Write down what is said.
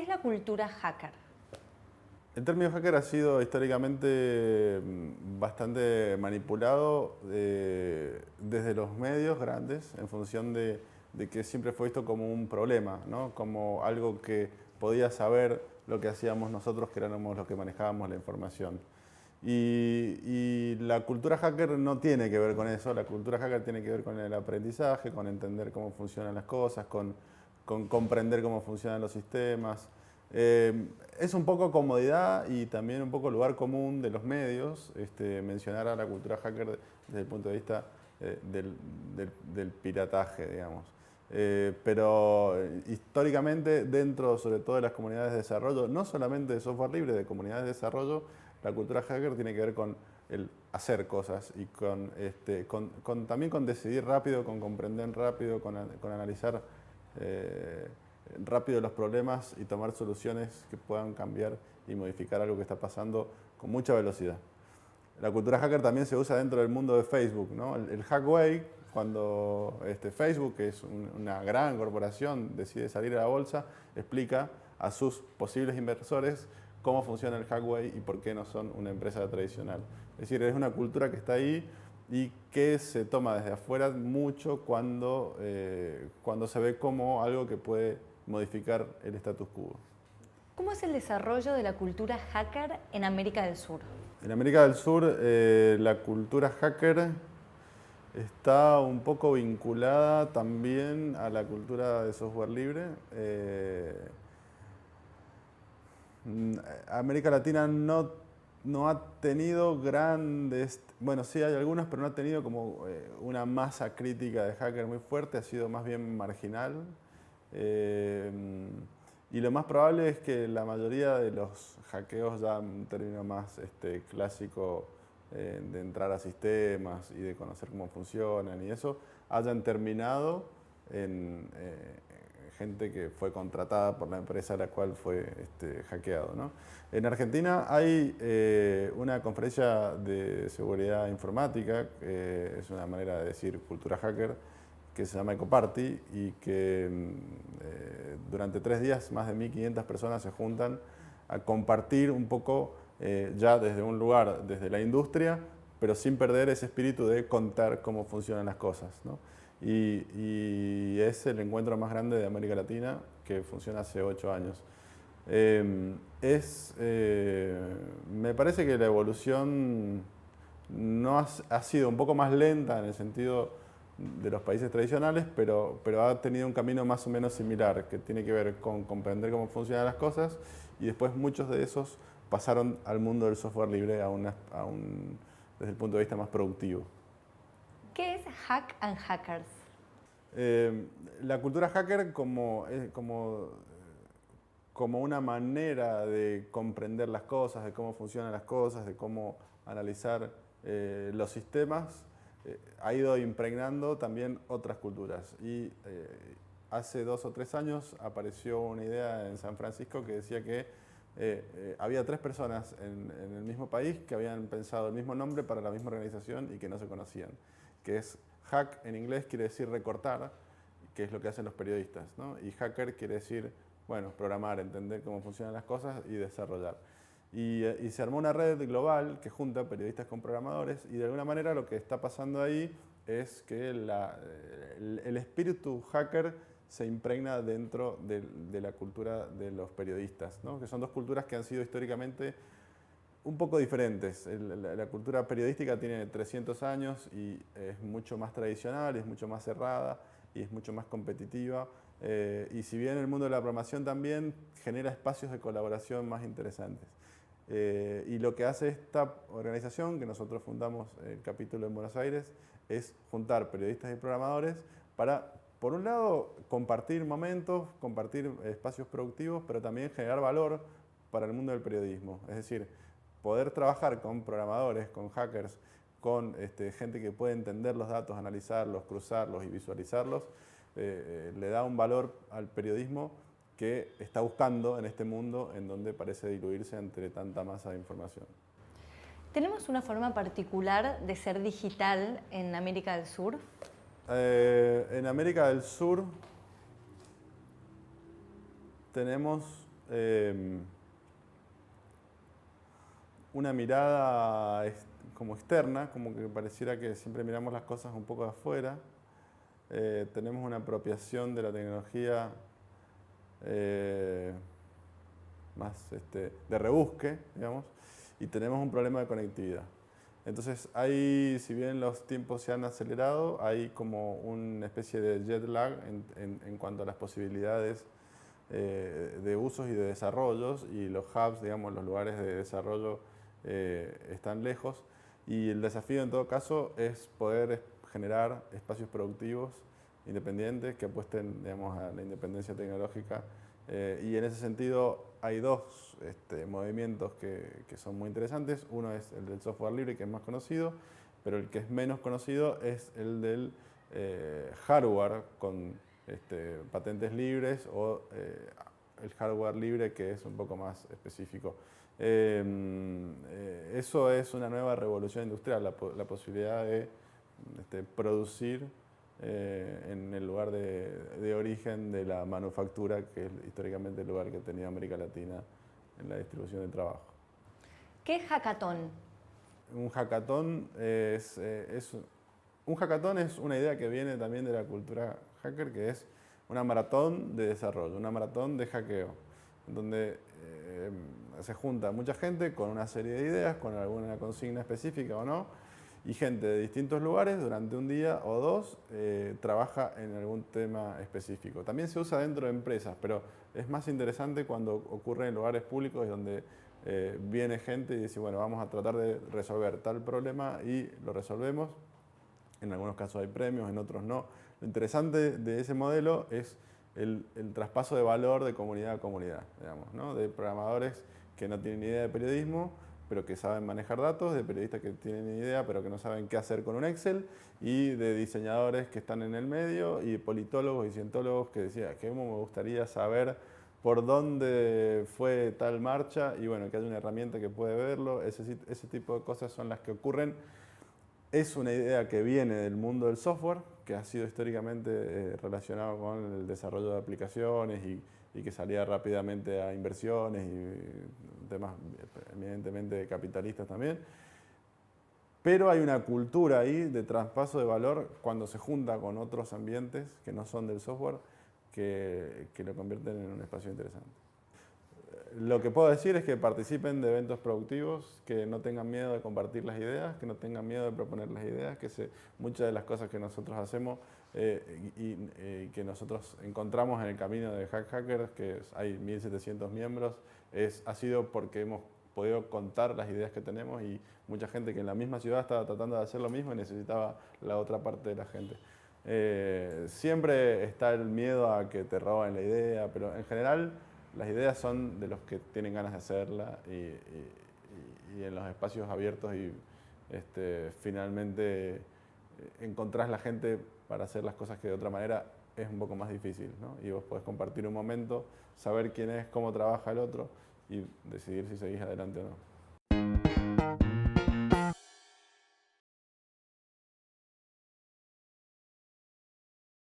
¿Qué es la cultura hacker? El término hacker ha sido históricamente bastante manipulado desde los medios grandes en función de que siempre fue visto como un problema, ¿no? Como algo que podía saber lo que hacíamos nosotros, que éramos los que manejábamos la información. Y la cultura hacker no tiene que ver con eso, la cultura hacker tiene que ver con el aprendizaje, con entender cómo funcionan las cosas, con comprender cómo funcionan los sistemas. Es un poco comodidad y también un poco lugar común de los medios mencionar a la cultura hacker desde el punto de vista del pirataje, digamos. Pero históricamente dentro sobre todo de las comunidades de desarrollo, no solamente de software libre, de comunidades de desarrollo, la cultura hacker tiene que ver con el hacer cosas y también con decidir rápido, con comprender rápido, con analizar rápido los problemas y tomar soluciones que puedan cambiar y modificar algo que está pasando con mucha velocidad. La cultura hacker también se usa dentro del mundo de Facebook, ¿no? El Hackway, cuando Facebook, que es una gran corporación, decide salir a la bolsa, explica a sus posibles inversores cómo funciona el Hackway y por qué no son una empresa tradicional. Es decir, es una cultura que está ahí y que se toma desde afuera mucho cuando se ve como algo que puede modificar el status quo. ¿Cómo es el desarrollo de la cultura hacker en América del Sur? En América del Sur, la cultura hacker está un poco vinculada también a la cultura de software libre. América Latina no ha tenido grandes, bueno, sí hay algunas, pero no ha tenido como una masa crítica de hacker muy fuerte, ha sido más bien marginal. Y lo más probable es que la mayoría de los hackeos, ya en un término más clásico de entrar a sistemas y de conocer cómo funcionan y eso, hayan terminado en gente que fue contratada por la empresa a la cual fue hackeado, ¿no? En Argentina hay una conferencia de seguridad informática, es una manera de decir cultura hacker, que se llama Ecoparty y que durante 3 días más de 1.500 personas se juntan a compartir un poco ya desde un lugar, desde la industria, pero sin perder ese espíritu de contar cómo funcionan las cosas, ¿no? Y es el encuentro más grande de América Latina que funciona hace 8 años. Me parece que la evolución no ha sido un poco más lenta en el sentido de los países tradicionales, pero ha tenido un camino más o menos similar, que tiene que ver con comprender cómo funcionan las cosas y después muchos de esos pasaron al mundo del software libre desde el punto de vista más productivo. ¿Qué es Hack and Hackers? La cultura hacker como una manera de comprender las cosas, de cómo funcionan las cosas, de cómo analizar los sistemas, ha ido impregnando también otras culturas. Y hace 2 o 3 años apareció una idea en San Francisco que decía que había 3 personas en el mismo país que habían pensado el mismo nombre para la misma organización y que no se conocían, que es hack en inglés quiere decir recortar, que es lo que hacen los periodistas, ¿no? Y hacker quiere decir, bueno, programar, entender cómo funcionan las cosas y desarrollar. Y se armó una red global que junta periodistas con programadores y de alguna manera lo que está pasando ahí es que el espíritu hacker se impregna dentro de la cultura de los periodistas, ¿no? Que son 2 culturas que han sido históricamente un poco diferentes. La cultura periodística tiene 300 años y es mucho más tradicional, es mucho más cerrada y es mucho más competitiva. Y si bien el mundo de la programación también genera espacios de colaboración más interesantes. Y lo que hace esta organización, que nosotros fundamos el capítulo en Buenos Aires, es juntar periodistas y programadores para, por un lado, compartir momentos, compartir espacios productivos, pero también generar valor para el mundo del periodismo. Es decir, poder trabajar con programadores, con hackers, con gente que puede entender los datos, analizarlos, cruzarlos y visualizarlos, le da un valor al periodismo que está buscando en este mundo en donde parece diluirse entre tanta masa de información. ¿Tenemos una forma particular de ser digital en América del Sur? En América del Sur tenemos una mirada como externa, como que pareciera que siempre miramos las cosas un poco de afuera. Tenemos una apropiación de la tecnología más de rebusque, digamos, y tenemos un problema de conectividad. Entonces, si bien los tiempos se han acelerado, hay como una especie de jet lag en cuanto a las posibilidades de usos y de desarrollos, y los hubs, digamos, los lugares de desarrollo están lejos, y el desafío en todo caso es poder generar espacios productivos independientes que apuesten, digamos, a la independencia tecnológica, y en ese sentido hay dos movimientos que son muy interesantes. Uno es el del software libre, que es más conocido, pero el que es menos conocido es el del hardware con patentes libres, o el hardware libre, que es un poco más específico. Eso es una nueva revolución industrial, la posibilidad de producir en el lugar de origen de la manufactura, que es históricamente el lugar que tenía América Latina en la distribución del trabajo. ¿Qué es hackathon? Un hackathon es una idea que viene también de la cultura hacker, que es una maratón de desarrollo, una maratón de hackeo, donde se junta mucha gente con una serie de ideas, con alguna consigna específica o no, y gente de distintos lugares durante un día o dos trabaja en algún tema específico. También se usa dentro de empresas, pero es más interesante cuando ocurre en lugares públicos, donde viene gente y dice, bueno, vamos a tratar de resolver tal problema, y lo resolvemos. En algunos casos hay premios, en otros no. Lo interesante de ese modelo es el traspaso de valor de comunidad a comunidad, digamos, ¿no? De programadores que no tienen ni idea de periodismo, pero que saben manejar datos, de periodistas que tienen idea, pero que no saben qué hacer con un Excel, y de diseñadores que están en el medio, y de politólogos y cientólogos que decían, que me gustaría saber por dónde fue tal marcha, y bueno, que haya una herramienta que puede verlo. Ese tipo de cosas son las que ocurren. Es una idea que viene del mundo del software, que ha sido históricamente relacionado con el desarrollo de aplicaciones, y que salía rápidamente a inversiones y temas evidentemente capitalistas también. Pero hay una cultura ahí de traspaso de valor cuando se junta con otros ambientes que no son del software, que lo convierten en un espacio interesante. Lo que puedo decir es que participen de eventos productivos, que no tengan miedo de compartir las ideas, que no tengan miedo de proponer las ideas, muchas de las cosas que nosotros hacemos y que nosotros encontramos en el camino de Hackers, que hay 1.700 miembros, ha sido porque hemos podido contar las ideas que tenemos, y mucha gente que en la misma ciudad estaba tratando de hacer lo mismo y necesitaba la otra parte de la gente. Siempre está el miedo a que te roben la idea, pero en general las ideas son de los que tienen ganas de hacerla, y en los espacios abiertos, y finalmente encontrás la gente para hacer las cosas que de otra manera es un poco más difícil, ¿no? Y vos podés compartir un momento, saber quién es, cómo trabaja el otro, y decidir si seguís adelante o no.